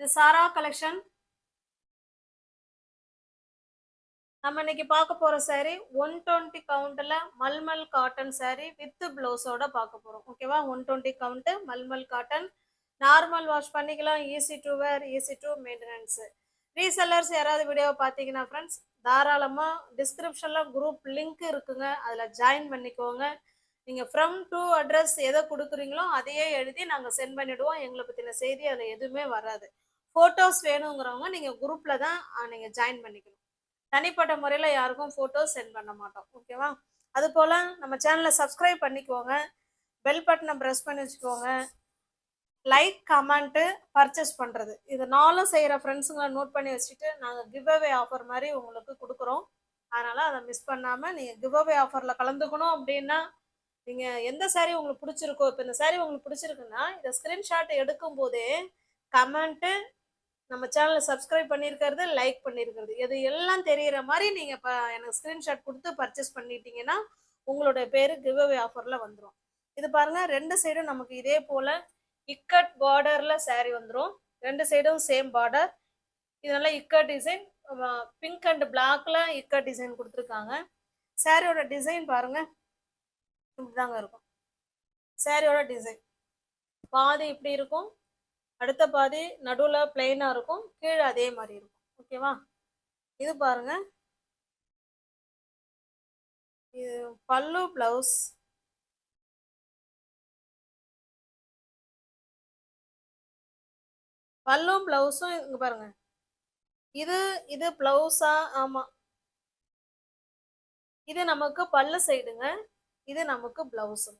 இது சாரா கலெக்ஷன். நம்ம இன்னைக்கு பார்க்க போற saree 120 கவுண்ட்ல மல்மல் காட்டன் saree வித் பிளவுஸோட பார்க்க போறோம். ஓகேவா? 120 count mulmul cotton. Normal wash பண்ணிக்கலாம். Easy to wear, easy to maintenance. Resellers யாராவது வீடியோ பார்த்தீங்கன்னா ஃப்ரெண்ட்ஸ் தாராளமா டிஸ்கிரிப்ஷன்ல குரூப் லிங்க் இருக்குங்க, அதுல ஜாயின் பண்ணிக்கோங்க. நீங்க ஃப்ரம் டு அட்ரஸ் எதை கொடுக்குறீங்களோ அதையே எழுதி நாங்க சென்ட் பண்ணிடுவோம். எங்களை பத்தின செய்தி அதுல எதுவுமே வராது. போட்டோஸ் வேணுங்கிறவங்க நீங்க குரூப்ல தான் நீங்க ஜாயின் பண்ணிக்கணும். தனிப்பட்ட முறையில் யாருக்கும் ஃபோட்டோஸ் சென்ட் பண்ண மாட்டோம். ஓகேவா? அது போல் நம்ம சேனலை சப்ஸ்கிரைப் பண்ணிக்கோங்க, பெல் பட்டனை ப்ரெஸ் பண்ணி வச்சுக்கோங்க. லைக் கமெண்ட்டு பர்ச்சேஸ் பண்ணுறது இது நாளும் செய்கிற ஃப்ரெண்ட்ஸுங்களை நோட் பண்ணி வச்சுட்டு நாங்கள் கிவ் அவே ஆஃபர் மாதிரி உங்களுக்கு கொடுக்குறோம். அதனால் அதை மிஸ் பண்ணாமல் நீங்கள் கிவ் அவே ஆஃபரில் கலந்துக்கணும். அப்படின்னா நீங்கள் எந்த சாரீ உங்களுக்கு பிடிச்சிருக்கோ, இப்போ இந்த சாரீ உங்களுக்கு பிடிச்சிருக்குன்னா இதை ஸ்க்ரீன்ஷாட் எடுக்கும் போதே கமெண்ட்டு, நம்ம சேனலை சப்ஸ்கிரைப் பண்ணியிருக்கிறது, லைக் பண்ணியிருக்கிறது, இது எல்லாம் தெரிகிற மாதிரி நீங்கள் இப்போ எனக்கு ஸ்க்ரீன்ஷாட் கொடுத்து பர்ச்சேஸ் பண்ணிட்டீங்கன்னா உங்களுடைய பேர் கிவ் அவே ஆஃபரில் வந்துடும். இது பாருங்கள், ரெண்டு சைடும் நமக்கு இதே போல் இக்கட் பார்டரில் saree வந்துடும். ரெண்டு சைடும் சேம் பார்டர். இதெல்லாம் இக்கட் டிசைன், பிங்க் அண்ட் பிளாக்ல இக்கட் டிசைன் கொடுத்துருக்காங்க. சாரியோட டிசைன் பாருங்கள், இப்படிதாங்க இருக்கும். சாரியோட டிசைன் பாதி இப்படி இருக்கும், அடுத்த பாதி நடுவில் பிளெயினாக இருக்கும், கீழே அதே மாதிரி இருக்கும். ஓகேவா? இது பாருங்க, இது பல்லு பிளவுஸ். பல்லும் பிளவுஸும் இங்க பாருங்க, இது இது பிளவுஸா? ஆமா, இது நமக்கு பல்லு சைடுங்க, இது நமக்கு பிளவுஸு.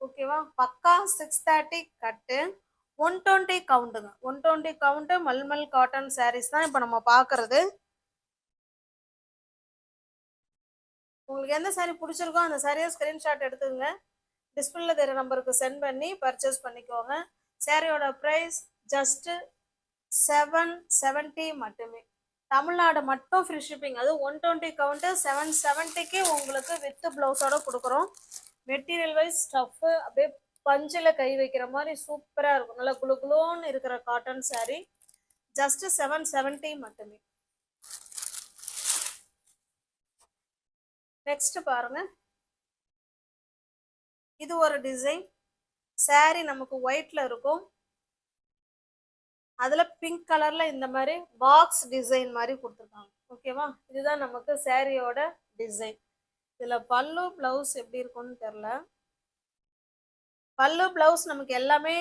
ஓகேவா? பக்கா 630 கட்டு, 120 கவுண்ட்டுங்க. 120 கவுண்ட் மல்மல் காட்டன் சாரீஸ் தான் இப்போ நம்ம பார்க்கறது. உங்களுக்கு எந்த சாரீ பிடிச்சிருக்கோ அந்த சாரியை ஸ்க்ரீன்ஷாட் எடுத்துங்க, டிஸ்பிளேல தெரிய நம்பருக்கு சென்ட் பண்ணி பர்ச்சேஸ் பண்ணிக்கோங்க. சாரியோட ப்ரைஸ் ஜஸ்ட் 770 மட்டுமே. தமிழ்நாடு மட்டும் ஃப்ரீ ஷிப்பிங். அது 120 கவுண்ட்டு 770க்கு உங்களுக்கு வித் ப்ளவுஸோட கொடுக்குறோம். மெட்டீரியல் வைஸ் ஸ்டஃப்பு அப்படியே பஞ்சில் கை வைக்கிற மாதிரி சூப்பராக இருக்கும். நல்லா குளு குளோன்னு இருக்கிற காட்டன் சாரீ ஜஸ்ட் 770 மட்டுமே. நெக்ஸ்ட் பாருங்க, இது ஒரு டிசைன். சாரீ நமக்கு ஒயிட்ல இருக்கும், அதுல பிங்க் கலர்ல இந்த மாதிரி பாக்ஸ் டிசைன் மாதிரி கொடுத்துருக்காங்க. ஓகேவா? இதுதான் நமக்கு சாரியோட டிசைன். இதுல பல்லு பிளவுஸ் எப்படி இருக்கும்னு தெரியல. பல்லு பிளவுஸ் நமக்கு எல்லாமே,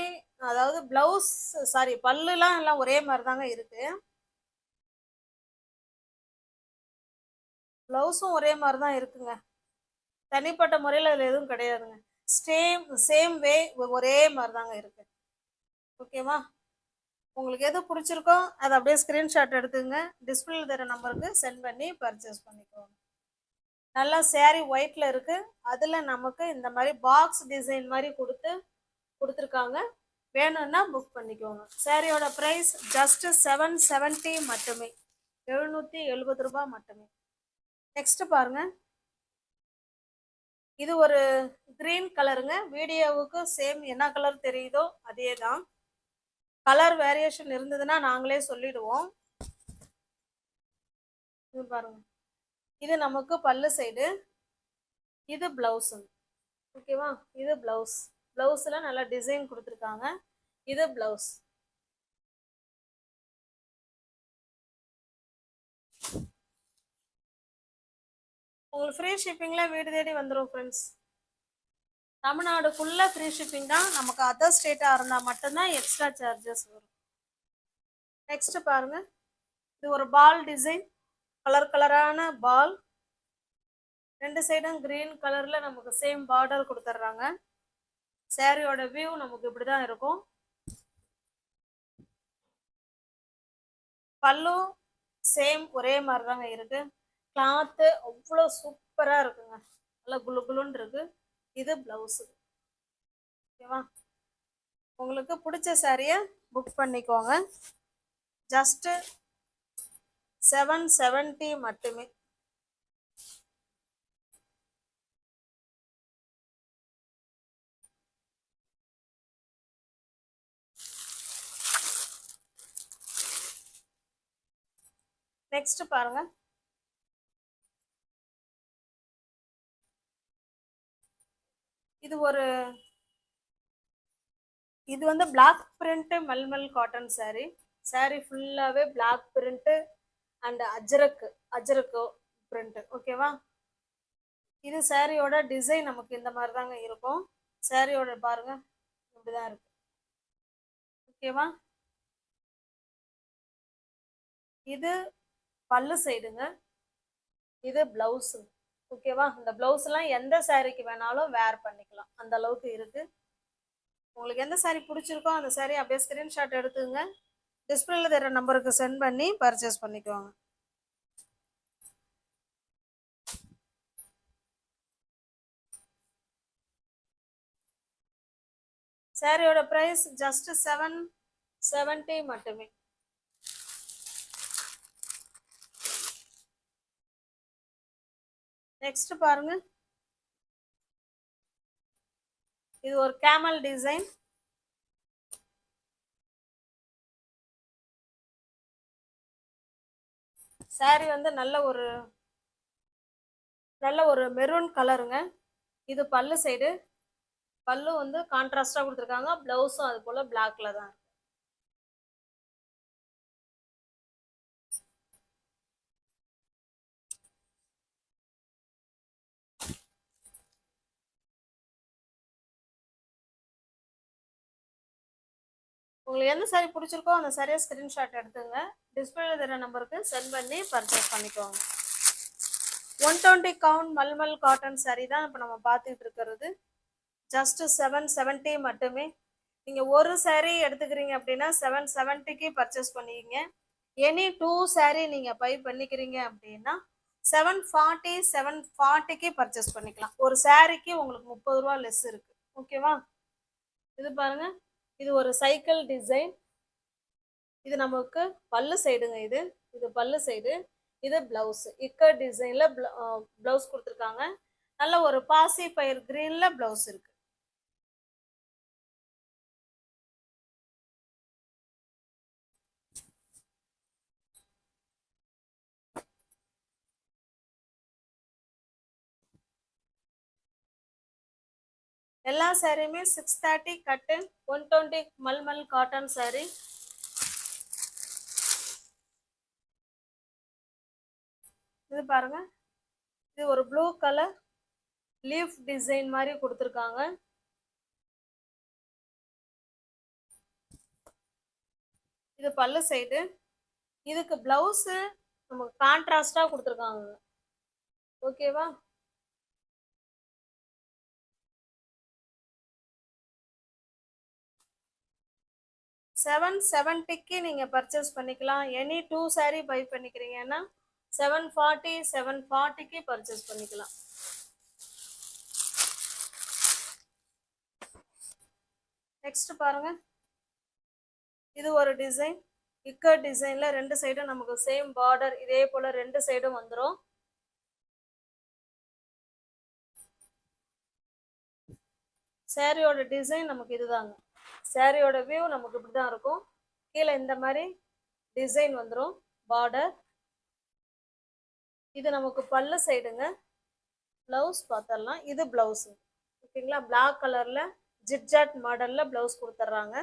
அதாவது பிளவுஸ் சாரி பல்லுலாம் எல்லாம் ஒரே மாதிரி தாங்க இருக்கு, பிளவுஸும் ஒரே மாதிரி தான் இருக்குங்க. தனிப்பட்ட முறையில் அதில் எதுவும் கிடையாதுங்க. சேம் வே ஒரே மாதிரி தாங்க இருக்கு. ஓகேவா? உங்களுக்கு எது பிடிச்சிருக்கோ அதை அப்படியே ஸ்க்ரீன்ஷாட் எடுத்துங்க, டிஸ்பிளே தர நம்பருக்கு சென்ட் பண்ணி பர்ச்சேஸ் பண்ணிக்கோங்க. நல்லா சாரீ ஒயிட்ல இருக்கு, அதுல நமக்கு இந்த மாதிரி பாக்ஸ் டிசைன் மாதிரி கொடுத்துருக்காங்க. வேணும்னா புக் பண்ணிக்கோங்க. சாரியோட ப்ரைஸ் ஜஸ்ட் 770 மட்டுமே, 770 ரூபாய் மட்டுமே. நெக்ஸ்ட் பாருங்க, இது ஒரு கிரீன் கலருங்க. வீடியோவுக்கு சேம் என்ன கலர் தெரியுதோ அதே தான். கலர் வேரியேஷன் இருந்ததுன்னா நாங்களே சொல்லிடுவோம். இது பாருங்க, இது நமக்கு பல்லு சைடு, இது பிளவுஸு. ஓகேவா? இது பிளவுஸ். பிளவுஸ்ல நல்லா டிசைன் கொடுத்துருக்காங்க. இது பிளவுஸ். உங்களுக்கு ஃப்ரீ ஷிப்பிங்ல வீடு தேடி வந்துடும் ஃப்ரெண்ட்ஸ். தமிழ்நாடுக்குள்ள ஃப்ரீ ஷிப்பிங் தான். நமக்கு அதர் ஸ்டேட்டா இருந்தா மட்டும்தான் எக்ஸ்ட்ரா சார்ஜஸ் வரும். நெக்ஸ்ட் பாருங்க, இது ஒரு பால் டிசைன், கலர் கலரான பால். ரெண்டு சைடும் கிரீன் கலர்ல நமக்கு சேம் பார்டர் கொடுத்துட்றாங்க. சாரியோட வியூ நமக்கு இப்படிதான் இருக்கும். பல்லு சேம் ஒரே மாதிரி தாங்க இருக்கு. கிளாத்து அவ்வளோ சூப்பரா இருக்குங்க, நல்லா குளு குளுன்னு இருக்கு. இது பிளவுஸு. ஓகேவா? உங்களுக்கு பிடிச்ச சாரியை புக் பண்ணிக்கோங்க. ஜஸ்ட் 770 மட்டுமே. நெக்ஸ்ட் பாருங்க, இது வந்து block print mulmul cotton saree. saree ஃபுல்லாவே block print and ajrakh print. ஓகேவா? இது சாரியோட டிசைன் நமக்கு இந்த மாதிரி தாங்க இருக்கும். சாரியோட பாருங்க இப்படிதான் இருக்கு. ஓகேவா? இது பல்லு சைடுங்க, இது பிளவுஸ். ஓகேவா? இந்த பிளவுஸ் எல்லாம் எந்த சாரிக்கு வேணாலும் வேர் பண்ணிக்கலாம், அந்த அளவுக்கு இருக்கு. உங்களுக்கு எந்த சாரி பிடிச்சிருக்கோ அந்த சாரி அப்படியே ஸ்கிரீன்ஷாட் எடுத்துங்க, டிஸ்பிளேல தர நம்பருக்கு சென்ட் பண்ணி பர்ச்சேஸ் பண்ணிக்குவாங்க. சாரியோட பிரைஸ் ஜஸ்ட் 770 மட்டுமே. நெக்ஸ்ட் பாருங்க, இது ஒரு கேமல் டிசைன். சாரி வந்து நல்ல ஒரு மெரூன் கலருங்க. இது பல்லு சைடு. பல்லு வந்து கான்ட்ராஸ்டா கொடுத்துருக்காங்க, பிளவுஸும் அது போல பிளாக்ல தான். உங்களுக்கு எந்த சாரி பிடிச்சிருக்கோ அந்த சாரியை ஸ்கிரீன்ஷாட் எடுத்துங்க, டிஸ்பிளேல தர நம்பருக்கு சென்ட் பண்ணி பர்ச்சேஸ் பண்ணிக்கோங்க. 120 கவுண்ட் மல்மல் காட்டன் சாரி தான் இப்போ நம்ம பார்த்துட்டு இருக்கிறது. ஜஸ்ட் 770 மட்டுமே. நீங்க ஒரு சாரி எடுத்துக்கிறீங்க அப்படின்னா 770க்கு பர்ச்சேஸ் பண்ணிக்கிங்க. எனி 2 சாரி நீங்க பை பண்ணிக்கிறீங்க அப்படின்னா 740க்கு பர்ச்சேஸ் பண்ணிக்கலாம். ஒரு சாரிக்கு உங்களுக்கு 30 ரூபா லெஸ் இருக்கு. ஓகேவா? இது பாருங்க, இது ஒரு சைக்கிள் டிசைன். இது நமக்கு பல்லு சைடுங்க. இது பல்லு சைடு. இது பிளவுஸ் இக்கட் டிசைன்ல பிளவுஸ் கொடுத்துருக்காங்க. நல்ல ஒரு பாசி பயிர் கிரீன்ல பிளவுஸ் இருக்கு. எல்லா சாரியுமே 630 கட்டன் 120 மல்மல் காட்டன் சாரி. இது பாருங்க, இது ஒரு ப்ளூ கலர் லீஃப் டிசைன் மாதிரி கொடுத்துருக்காங்க. இது பல்லு சைடு. இதுக்கு பிளவுஸ் நமக்கு கான்ட்ராஸ்டா கொடுத்துருக்காங்க. ஓகேவா? $770க்கு நீங்க பர்ச்சேஸ் பண்ணிக்கலாம். எனி 2 சாரி பை பண்ணிக்கிறீங்கன்னா 740க்கு பர்ச்சேஸ் பண்ணிக்கலாம். நெக்ஸ்ட் பாருங்க, இது ஒரு டிசைன் இக்கட் டிசைன்ல 2 சைடும் நமக்கு சேம் பார்டர் இதே போல 2 சைடும் வந்துடும். சாரியோட டிசைன் நமக்கு இதுதாங்க. சாரியோட வியூ நமக்கு இப்படிதான் இருக்கும். கீழே இந்த மாதிரி டிசைன் வந்துடும் பார்டர். இது நமக்கு பல்லு சைடுங்க. பிளவுஸ் பார்த்தரலாம். இது பிளவுஸ். ஓகேங்களா? பிளாக் கலர்ல ஜிட்ஜாட் மாடல்ல பிளவுஸ் கொடுத்துட்றாங்க.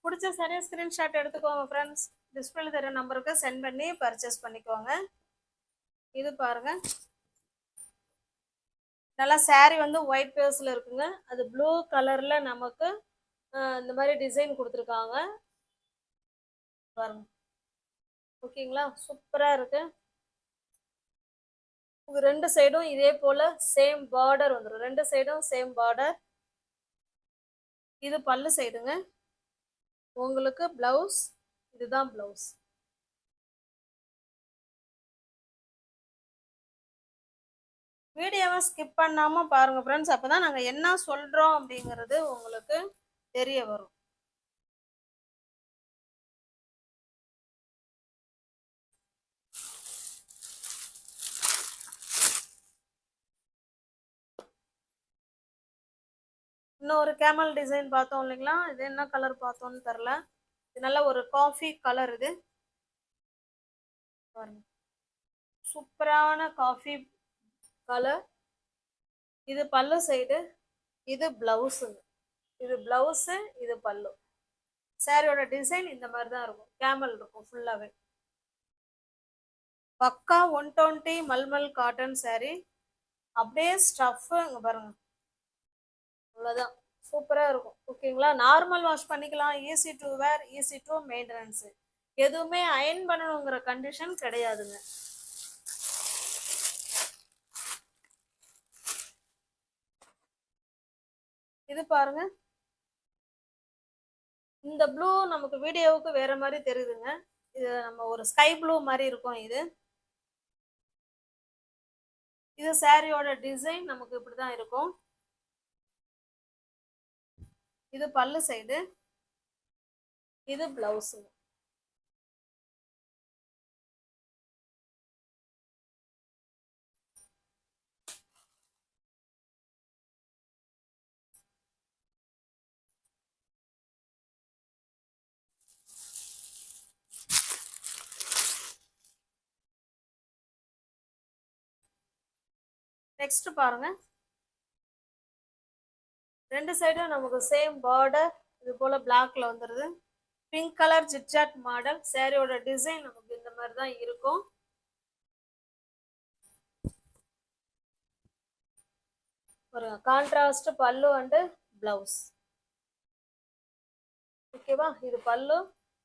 பிடிச்ச சாரியை ஸ்கிரீன்ஷாட் எடுத்துக்கோங்க ஃப்ரெண்ட்ஸ், டிஸ்பிளேல தர நம்பருக்கு சென்ட் பண்ணி பர்ச்சேஸ் பண்ணிக்கோங்க. இது பாருங்க, நல்லா சாரி வந்து ஒயிட் பேஸ்ல இருக்குங்க. அது ப்ளூ கலர்ல நமக்கு இந்த மாதிரி டிசைன் கொடுத்துருக்காங்க பாருங்க. ஓகேங்களா? சூப்பரா இருக்கு. 2 சைடும் இதே போல சேம் பார்டர் வந்துடும். 2 சைடும் சேம் பார்டர். இது பல்லு சைடுங்க. உங்களுக்கு பிளவுஸ் இதுதான் பிளவுஸ். வீடியோவை ஸ்கிப் பண்ணாம பாருங்க ஃப்ரெண்ட்ஸ், அப்பதான் நாங்க என்ன சொல்றோம் அப்படிங்கிறது உங்களுக்கு தெரிய வரும். இன்னொரு கேமல் டிசைன் பார்த்தோம் இல்லைங்களா, இது என்ன கலர் பார்த்தோம்னு தெரில. இது நல்ல ஒரு காஃபி கலர். இது பாருங்க, சூப்பரான காஃபி கலர். இது பல்லு சைடு, இது பிளவுஸுங்க. இது பிளவுஸு, இது பல்லு. சாரியோட டிசைன் இந்த மாதிரி தான் இருக்கும். கேமல் இருக்கும் ஃபுல்லாகவே. பக்கா 120 மல்மல் காட்டன் சாரி. அப்படியே ஸ்டஃப்பு இங்கே பாருங்க, அவ்வளோதான். சூப்பராக இருக்கும். ஓகேங்களா, நார்மல் வாஷ் பண்ணிக்கலாம். Easy to wear, easy to maintenance. எதுவுமே அயன் பண்ணணுங்கிற கண்டிஷன் கிடையாதுங்க. இது பாருங்க, இந்த ப்ளூ நமக்கு வீடியோவுக்கு வேற மாதிரி தெரியுதுங்க. இது நம்ம ஒரு ஸ்கை ப்ளூ மாதிரி இருக்கும். இது சாரியோட டிசைன் நமக்கு இப்படிதான் இருக்கும். இது பல்லு சைடு, இது பிளவுஸ். நெக்ஸ்ட் பாருங்க, ரெண்டு சைடும் நமக்கு சேம் பார்டர். இது போல பிளாக்ல வந்துருது. Pink colour zigzag model. சாரியோட டிசைன் நமக்கு இந்த மாதிரி தான் இருக்கும். ஒரு கான்ட்ராஸ்ட் பல்லு அண்டு பிளவுஸ். ஓகேவா, இது பல்லு.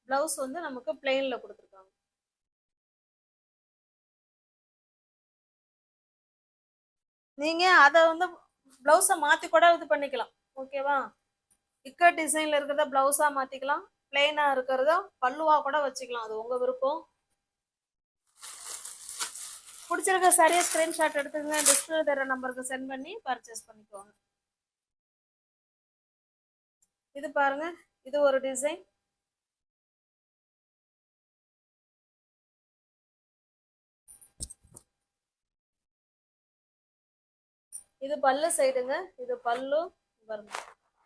பிளவுஸ் வந்து நமக்கு பிளெயின்ல கொடுத்துருக்காங்க. நீங்க அதை வந்து பிளவுஸை மாத்தி கூட இது பண்ணிக்கலாம். ஓகேவா, இக்கட் டிசைன்ல இருக்கிறத பிளவுஸா மாத்திக்கலாம், பிளெயினா இருக்கிறத பல்லுவா கூட வச்சுக்கலாம். அது உங்க விருப்பம். பிடிச்சிருக்க சரியா ஸ்கிரீன்ஷாட் எடுத்துங்க. டிஸ்பிளே தர நம்பருக்கு சென்ட் பண்ணி பர்ச்சேஸ் பண்ணிக்கோங்க. இது பாருங்க, இது ஒரு டிசைன். இது பல்லு சைடுங்க. இது பல்லு பாருங்க,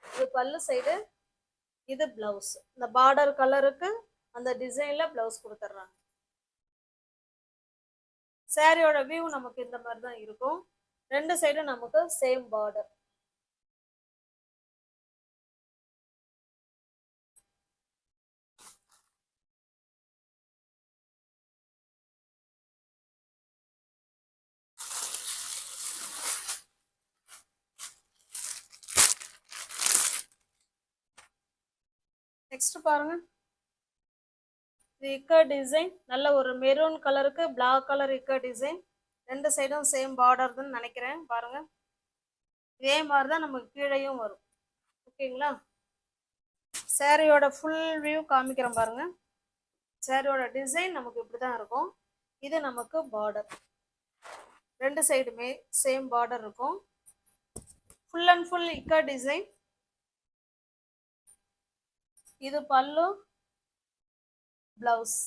இது பல்லு சைடு, இது பிளவுஸ். இந்த பார்டர் கலருக்கு அந்த டிசைன்ல பிளவுஸ் கொடுத்துட்றாங்க. சாரியோட வியூ நமக்கு இந்த மாதிரி தான் இருக்கும். ரெண்டு சைடும் நமக்கு சேம் பார்டர். நெக்ஸ்ட் பாருங்க, இது இக்கர் டிசைன். நல்ல ஒரு மெரூன் கலருக்கு பிளாக் கலர் இக்கர் டிசைன். ரெண்டு சைடும் சேம் பார்டர் தான் நினைக்கிறேன். பாருங்க, இதே மாதிரி தான் நமக்கு கீழையும் வரும். ஓகேங்களா, சாரியோட ஃபுல் வியூ காமிக்கிறேன் பாருங்க. சாரியோட டிசைன் நமக்கு இப்படிதான் இருக்கும். இது நமக்கு பார்டர். ரெண்டு சைடுமே சேம் பார்டர் இருக்கும். ஃபுல் அண்ட் ஃபுல் இக்கர் டிசைன். இது பல்லு, பிளவுஸ்.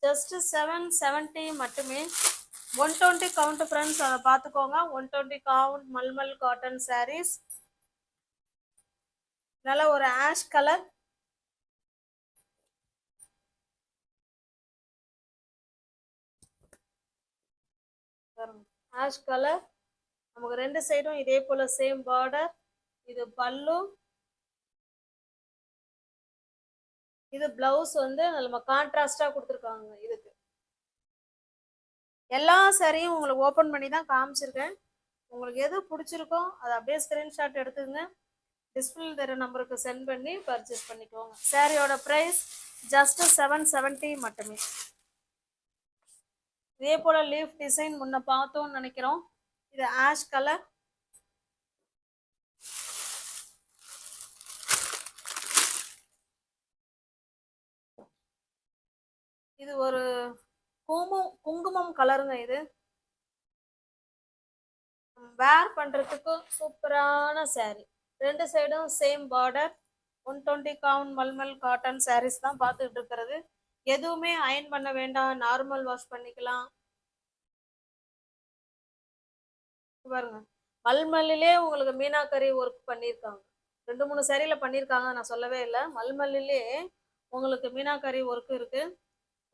ஜஸ்ட் 770 மட்டுமே. 120 கவுண்ட் ஃப்ரெண்ட்ஸ், அதை பார்த்துக்கோங்க. 120 கவுண்ட் மல்மல் காட்டன் சாரீஸ். நல்ல ஒரு ஆஷ் கலர். Ash colour. நமக்கு ரெண்டு சைடும் இதே போல சேம் பார்டர். இது பல்லு, இது பிளவுஸ் வந்து நம்ம கான்ட்ராஸ்டா கொடுத்துருக்காங்க. இதுக்கு எல்லா சாரியும் உங்களுக்கு ஓப்பன் பண்ணி தான் காமிச்சிருக்கேன். உங்களுக்கு எது பிடிச்சிருக்கோ அதை அப்படியே ஸ்கிரீன்ஷாட் எடுத்துங்க. டிஸ்பிளே தர நம்பருக்கு சென்ட் பண்ணி பர்ச்சேஸ் பண்ணிக்கோங்க. சாரியோட ப்ரைஸ் ஜஸ்ட் 770 மட்டுமே. இதே போல லீஃப் டிசைன் முன்ன பார்த்தோம்னு நினைக்கிறோம். இது ஆஷ் கலர். இது ஒரு குங்குமம் கலருங்க. இது வேர் பண்றதுக்கு சூப்பரான சாரி. ரெண்டு சைடும் same border. 120 count mulmul cotton sarees தான் பார்த்துட்டு இருக்கிறது. எதுவுமே அயன் பண்ண வேண்டாம், நார்மல் வாஷ் பண்ணிக்கலாம். பாருங்க, மல்மல்லிலே உங்களுக்கு மீனாக்கரி ஒர்க் பண்ணியிருக்காங்க. 2 3 சாரியில பண்ணியிருக்காங்க, நான் சொல்லவே இல்லை. மல்மல்லிலே உங்களுக்கு மீனாக்கரி ஒர்க் இருக்கு.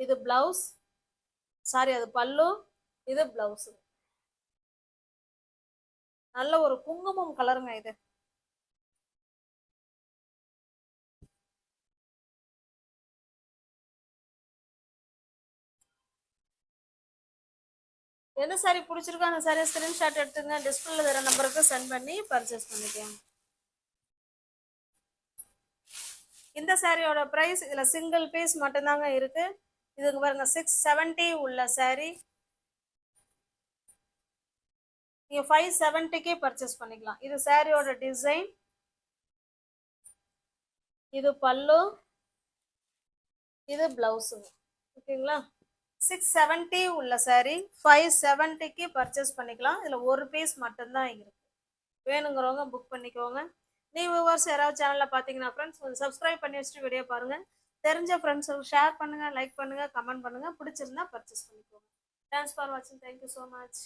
இது பிளவுஸ், சாரி அது பல்லு, இது பிளவுஸ். நல்ல ஒரு குங்குமம் கலருங்க இது. எந்த சாரி பிடிச்சிருக்கோ அந்த சாரியை ஸ்கிரீன்ஷாட் எடுத்துங்க, டிஸ்பிளேல தர நம்பருக்கு சென்ட் பண்ணி பர்ச்சேஸ் பண்ணிக்கோங்க. இந்த சாரியோட பிரைஸ் இதுல சிங்கிள் பீஸ் மட்டும்தாங்க இருக்கு. இதுக்கு பாருங்க 670 உள்ள சாரி நீங்க 570க்கே பர்ச்சேஸ் பண்ணிக்கலாம். இது சாரியோட டிசைன், இது பல்லு, இது பிளவுஸுங்க. ஓகேங்களா? 670 உள்ள சாரி 570க்கு பர்ச்சேஸ் பண்ணிக்கலாம். இதுல ஒரு பீஸ் மட்டும்தான் இருக்கு. வேணுங்கிறவங்க புக் பண்ணிக்கோங்க. நீ வியூவர்ஸ் யாராவது சேனல்ல பாத்தீங்கன்னா ஃப்ரெண்ட்ஸ் கொஞ்சம் சப்ஸ்கிரைப் பண்ணி வச்சுட்டு வீடியோ பாருங்க. தெரிஞ்ச ஃப்ரெண்ட்ஸுக்கு ஷேர் பண்ணுங்க, லைக் பண்ணுங்க, கமெண்ட் பண்ணுங்க. பிடிச்சிருந்தா பர்ச்சேஸ் பண்ணிக்கோங்க. தேங்க்ஸ் ஃபார் வாட்சிங். Thank you so much.